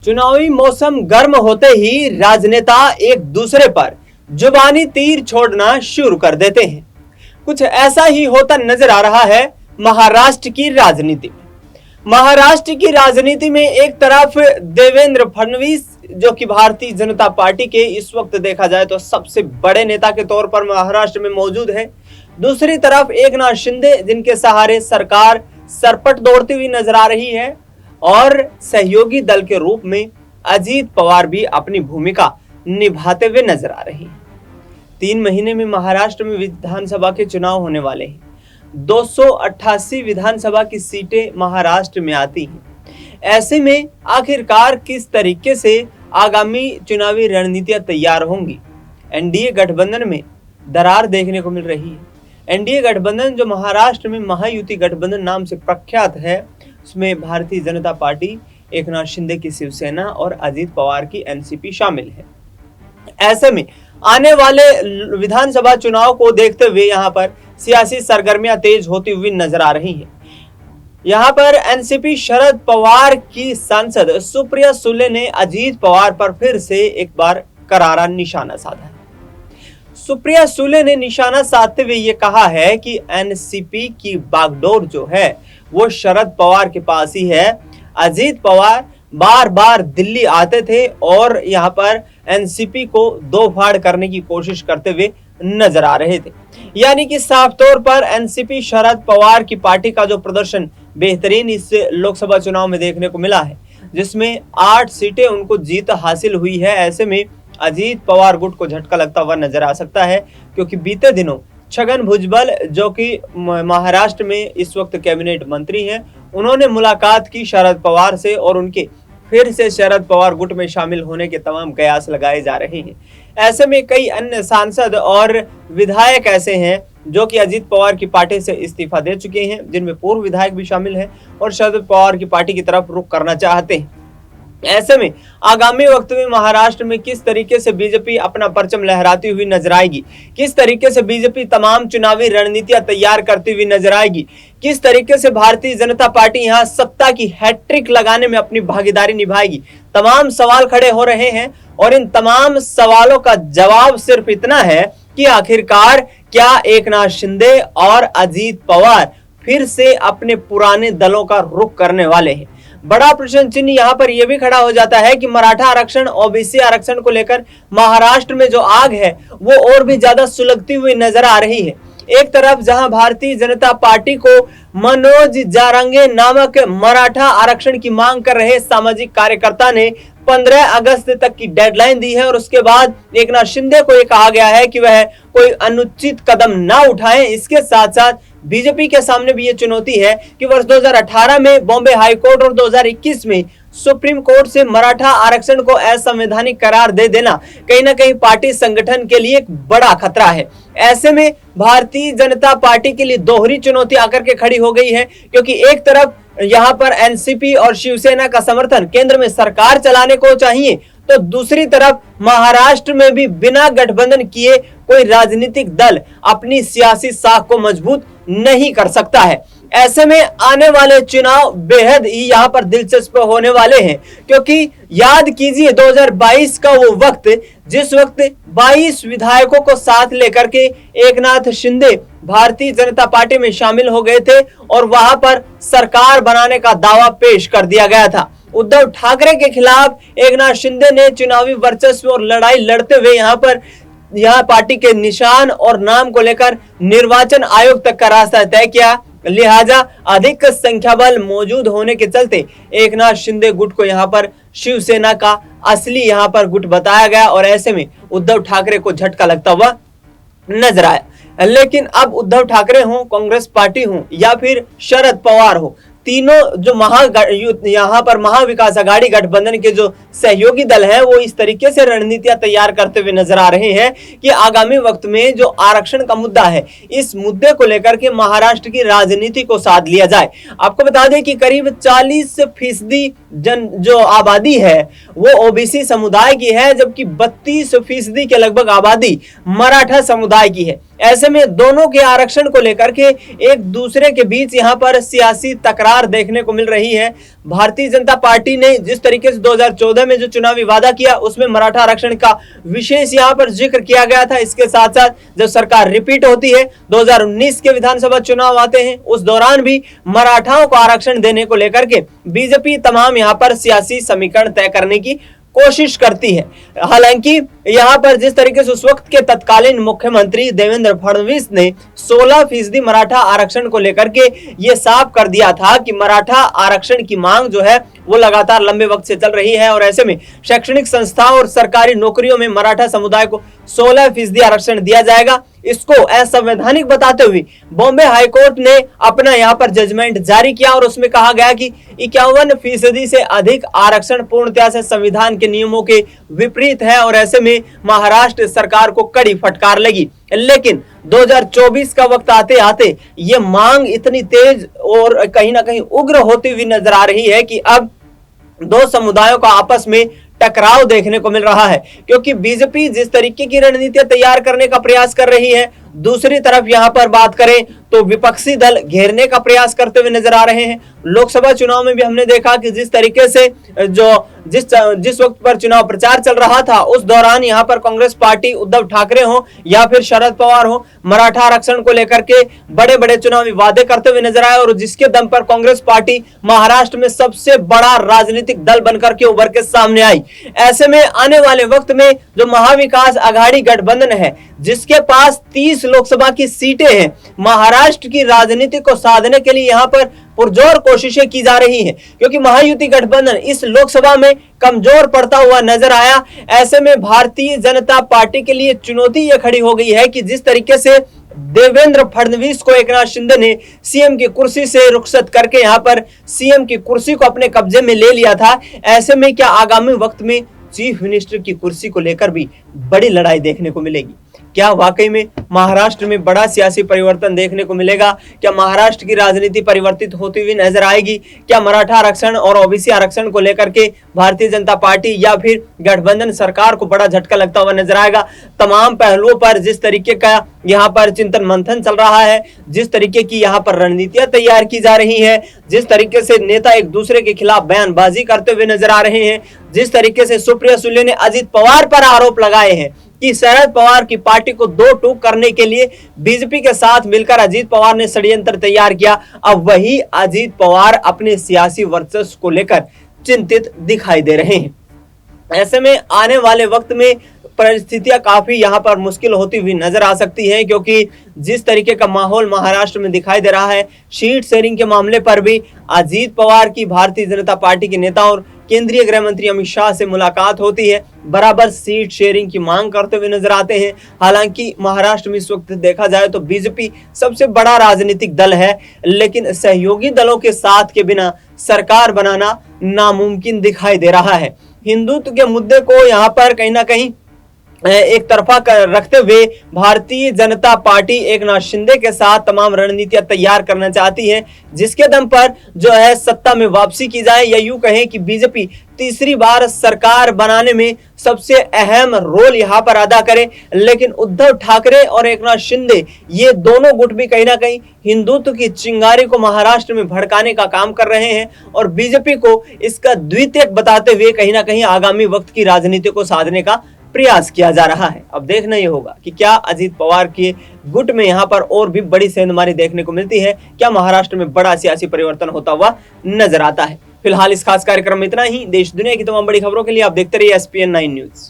चुनावी मौसम गर्म होते ही राजनेता एक दूसरे पर जुबानी तीर छोड़ना शुरू कर देते हैं। कुछ ऐसा ही होता नजर आ रहा है महाराष्ट्र की राजनीति में। महाराष्ट्र की राजनीति में एक तरफ देवेंद्र फडणवीस जो कि भारतीय जनता पार्टी के इस वक्त देखा जाए तो सबसे बड़े नेता के तौर पर महाराष्ट्र में मौजूद है। दूसरी तरफ एकनाथ शिंदे जिनके सहारे सरकार सरपट दौड़ती हुई नजर आ रही है और सहयोगी दल के रूप में अजीत पवार भी अपनी भूमिका निभाते हुए नजर आ रही है। 3 महीने में महाराष्ट्र में विधानसभा के चुनाव होने वाले हैं। 288 विधानसभा की सीटें महाराष्ट्र में आती हैं। ऐसे में आखिरकार किस तरीके से आगामी चुनावी रणनीतियां तैयार होंगी? एनडीए गठबंधन में दरार देखने को मिल रही है। एनडीए गठबंधन जो महाराष्ट्र में महायुति गठबंधन नाम से प्रख्यात है, उसमें भारतीय जनता पार्टी, एकनाथ शिंदे की शिवसेना और अजीत पवार की एनसीपी शामिल है। ऐसे में आने वाले विधानसभा चुनाव को देखते हुए यहाँ पर सियासी सरगर्मियां तेज होती हुई नजर आ रही हैं। यहाँ पर एनसीपी शरद पवार की सांसद सुप्रिया सुले ने अजीत पवार पर फिर से एक बार करारा निशाना साधा है। सुप्रिया सुले ने निशाना साधते हुए ये कहा है कि एनसीपी की बागडोर जो है वो शरद पवार के पास ही है। अजीत पवार बार बार दिल्ली आते थे और यहाँ पर एनसीपी को दो फाड़ करने की कोशिश करते हुए नजर आ रहे थे। यानी कि साफ तौर पर एनसीपी शरद पवार की पार्टी का जो प्रदर्शन बेहतरीन इस लोकसभा चुनाव में देखने को मिला है, जिसमें 8 सीटें उनको जीत हासिल हुई है। ऐसे में अजीत पवार गुट को झटका लगता हुआ नजर आ सकता है, क्योंकि बीते दिनों छगन भुजबल जो कि महाराष्ट्र में इस वक्त कैबिनेट मंत्री हैं, उन्होंने मुलाकात की शरद पवार से और उनके फिर से शरद पवार गुट में शामिल होने के तमाम कयास लगाए जा रहे हैं। ऐसे में कई अन्य सांसद और विधायक ऐसे हैं जो कि अजीत पवार की पार्टी से इस्तीफा दे चुके हैं, जिनमें पूर्व विधायक भी शामिल हैं और शरद पवार की पार्टी की तरफ रुख करना चाहते हैं। ऐसे में आगामी वक्त में महाराष्ट्र में किस तरीके से बीजेपी अपना परचम लहराती हुई नजर आएगी, किस तरीके से बीजेपी तमाम चुनावी रणनीतियां तैयार करती हुई नजर आएगी, किस तरीके से भारतीय जनता पार्टी यहां सत्ता की हैट्रिक लगाने में अपनी भागीदारी निभाएगी, तमाम सवाल खड़े हो रहे हैं। और इन तमाम सवालों का जवाब सिर्फ इतना है कि आखिरकार क्या एकनाथ शिंदे और अजीत पवार फिर से अपने पुराने दलों का रुख करने वाले हैं? बड़ा प्रश्न चिन्ह यहाँ पर यह भी खड़ा हो जाता है कि मराठा आरक्षण, ओबीसी आरक्षण को लेकर महाराष्ट्र में जो आग है वो और भी ज्यादा सुलगती हुई नजर आ रही है। एक तरफ जहां भारतीय जनता पार्टी को मनोज जारंगे नामक मराठा आरक्षण की मांग कर रहे सामाजिक कार्यकर्ता ने 15 अगस्त तक की डेडलाइन दी है और उसके बाद एकनाथ शिंदे को यह कहा गया है कि वह कोई अनुचित कदम ना उठाएं। इसके साथ साथ बीजेपी के सामने भी ये चुनौती है कि वर्ष 2018 में बॉम्बे हाई कोर्ट और 2021 में सुप्रीम कोर्ट से मराठा आरक्षण को असंवैधानिक करार दे देना कहीं ना कहीं पार्टी संगठन के लिए एक बड़ा खतरा है। ऐसे में भारतीय जनता पार्टी के लिए दोहरी चुनौती आकर के खड़ी हो गई है, क्योंकि एक तरफ यहाँ पर एनसीपी और शिवसेना का समर्थन केंद्र में सरकार चलाने को चाहिए, तो दूसरी तरफ महाराष्ट्र में भी बिना गठबंधन किए कोई राजनीतिक दल अपनी सियासी साख को मजबूत नहीं कर सकता है। ऐसे में आने वाले चुनाव बेहद ही यहाँ पर दिलचस्प होने वाले हैं, क्योंकि याद कीजिए 2022 का वो वक्त जिस वक्त 22 विधायकों को साथ लेकर के एकनाथ शिंदे भारतीय जनता पार्टी में शामिल हो गए थे और वहां पर सरकार बनाने का दावा पेश कर दिया गया था। उद्धव ठाकरे के खिलाफ एकनाथ शिंदे ने चुनावी वर्चस्व और लड़ाई लड़ते हुए यहाँ पार्टी के निशान और नाम को लेकर निर्वाचन आयोग तक का रास्ता तय किया। लिहाजा अधिक संख्या बल मौजूद होने के चलते एकनाथ शिंदे गुट को यहाँ पर शिवसेना का असली यहाँ पर गुट बताया गया और ऐसे में उद्धव ठाकरे को झटका लगता हुआ नजर आया। लेकिन अब उद्धव ठाकरे हो, कांग्रेस पार्टी हो या फिर शरद पवार हो, तीनों जो यहाँ पर महाविकास आघाड़ी गठबंधन के जो सहयोगी दल हैं वो इस तरीके से रणनीतियां तैयार करते हुए नजर आ रहे हैं कि आगामी वक्त में जो आरक्षण का मुद्दा है, इस मुद्दे को लेकर के महाराष्ट्र की राजनीति को साध लिया जाए। आपको बता दें कि करीब 40% जो आबादी है वो ओबीसी समुदाय की है, जबकि 32% के लगभग आबादी मराठा समुदाय की है। ऐसे में दोनों के आरक्षण को लेकर के एक दूसरे के बीच यहां पर सियासी तकरार देखने को मिल रही है। भारतीय जनता पार्टी ने जिस तरीके से 2014 में जो चुनावी वादा किया उसमें मराठा आरक्षण का विशेष यहां पर जिक्र किया गया था। इसके साथ साथ जब सरकार रिपीट होती है, 2019 के विधानसभा चुनाव आते हैं, उस दौरान भी मराठाओं को आरक्षण देने को लेकर के बीजेपी तमाम यहां पर सियासी समीकरण तय करने की कोशिश करती है। हालांकि यहां पर जिस तरीके से उस वक्त के तत्कालीन मुख्यमंत्री देवेंद्र फडणवीस ने 16% मराठा आरक्षण को लेकर के ये साफ कर दिया था कि मराठा आरक्षण की मांग जो है वो लगातार लंबे वक्त से चल रही है और ऐसे में शैक्षणिक संस्थाओं और सरकारी नौकरियों में मराठा समुदाय को 16% आरक्षण दिया जाएगा। इसको असंवैधानिक बताते हुए बॉम्बे हाईकोर्ट ने अपना यहां पर जजमेंट जारी किया और उसमें कहा गया कि 51% से अधिक आरक्षण पूर्णतया से संविधान के नियमों के विपरीत है और ऐसे में महाराष्ट्र सरकार को कड़ी फटकार लगी। लेकिन 2024 का वक्त आते आते ये मांग इतनी तेज और कहीं ना कहीं उग्र होती हुई नजर आ रही है कि अब दो समुदायों का आपस में टकराव देखने को मिल रहा है, क्योंकि बीजेपी जिस तरीके की रणनीतियां तैयार करने का प्रयास कर रही है, दूसरी तरफ यहां पर बात करें तो विपक्षी दल घेरने का प्रयास करते हुए नजर आ रहे हैं। लोकसभा चुनाव में भी हमने देखा कि जिस तरीके से जिस वक्त पर चुनाव प्रचार चल रहा था उस दौरान यहां पर कांग्रेस पार्टी, उद्धव ठाकरे हो या फिर शरद पवार हो, मराठा आरक्षण को लेकर के बड़े बड़े चुनावी वादे करते हुए नजर आए और जिसके दम पर कांग्रेस पार्टी महाराष्ट्र में सबसे बड़ा राजनीतिक दल बनकर के उभर के सामने आई। ऐसे में आने वाले वक्त में जो महाविकास आघाड़ी गठबंधन है जिसके पास 30 लोकसभा की सीटें हैं, महाराष्ट्र की राजनीति को साधने के लिए यहां पर पुरजोर कोशिशें की जा रही हैं, क्योंकि महायुति गठबंधन इस लोकसभा में कमजोर पड़ता हुआ नजर आया। ऐसे में भारतीय जनता पार्टी के लिए चुनौती यह खड़ी हो गई है कि जिस तरीके से देवेंद्र फडणवीस को एकनाथ शिंदे ने सीएम की कुर्सी से रुखसत करके यहां पर सीएम की कुर्सी को अपने कब्जे में ले लिया था, ऐसे में क्या आगामी वक्त में चीफ मिनिस्टर की कुर्सी को लेकर भी बड़ी लड़ाई देखने को मिलेगी? क्या वाकई में महाराष्ट्र में बड़ा सियासी परिवर्तन देखने को मिलेगा? क्या महाराष्ट्र की राजनीति परिवर्तित होती हुई नजर आएगी? क्या मराठा आरक्षण और ओबीसी आरक्षण को लेकर के भारतीय जनता पार्टी या फिर गठबंधन सरकार को बड़ा झटका लगता हुआ नजर आएगा? तमाम पहलुओं पर जिस तरीके का यहाँ पर चिंतन मंथन चल रहा है, जिस तरीके की यहाँ पर रणनीतियां तैयार की जा रही है, जिस तरीके से नेता एक दूसरे के खिलाफ बयानबाजी करते हुए नजर आ रहे हैं, जिस तरीके से सुप्रिया सुले ने अजित पवार पर आरोप लगाए हैं कि शरद पवार की पार्टी को दो टूक करने के लिए बीजेपी के साथ मिलकर अजित पवार ने षड्यंत्र तैयार किया, अब वही अजित पवार अपने सियासी वर्चस्व को लेकर चिंतित दिखाई दे रहे हैं। ऐसे में आने वाले वक्त में परिस्थितियां काफी यहां पर मुश्किल होती हुई नजर आ सकती है, क्योंकि जिस तरीके का माहौल महाराष्ट्र में दिखाई दे रहा है, सीट शेयरिंग के मामले पर भी अजित पवार की भारतीय जनता पार्टी के नेता और केंद्रीय गृह मंत्री अमित शाह से मुलाकात होती है, बराबर सीट शेयरिंग की मांग करते हुए नजर आते हैं। हालांकि महाराष्ट्र में इस वक्त देखा जाए तो बीजेपी सबसे बड़ा राजनीतिक दल है, लेकिन सहयोगी दलों के साथ के बिना सरकार बनाना नामुमकिन दिखाई दे रहा है। हिंदुत्व के मुद्दे को यहाँ पर कहीं ना कहीं एक तरफा रखते हुए भारतीय जनता पार्टी एकनाथ शिंदे के साथ तमाम रणनीतियां तैयार करना चाहती है, जिसके दम पर जो है सत्ता में वापसी की जाए, या यूं कहें कि बीजेपी तीसरी बार सरकार बनाने में सबसे अहम रोल यहां पर अदा करे। लेकिन उद्धव ठाकरे और एकनाथ शिंदे ये दोनों गुट भी कहीं ना कहीं हिंदुत्व की चिंगारी को महाराष्ट्र में भड़काने का काम कर रहे हैं और बीजेपी को इसका द्वितीयक बताते हुए कहीं ना कहीं आगामी वक्त की राजनीति को साधने का प्रयास किया जा रहा है। अब देखना यह होगा कि क्या अजित पवार के गुट में यहां पर और भी बड़ी सेंधमारी देखने को मिलती है, क्या महाराष्ट्र में बड़ा सियासी परिवर्तन होता हुआ नजर आता है। फिलहाल इस खास कार्यक्रम में इतना ही। देश दुनिया की तमाम बड़ी खबरों के लिए आप देखते रहिए SPN9 न्यूज।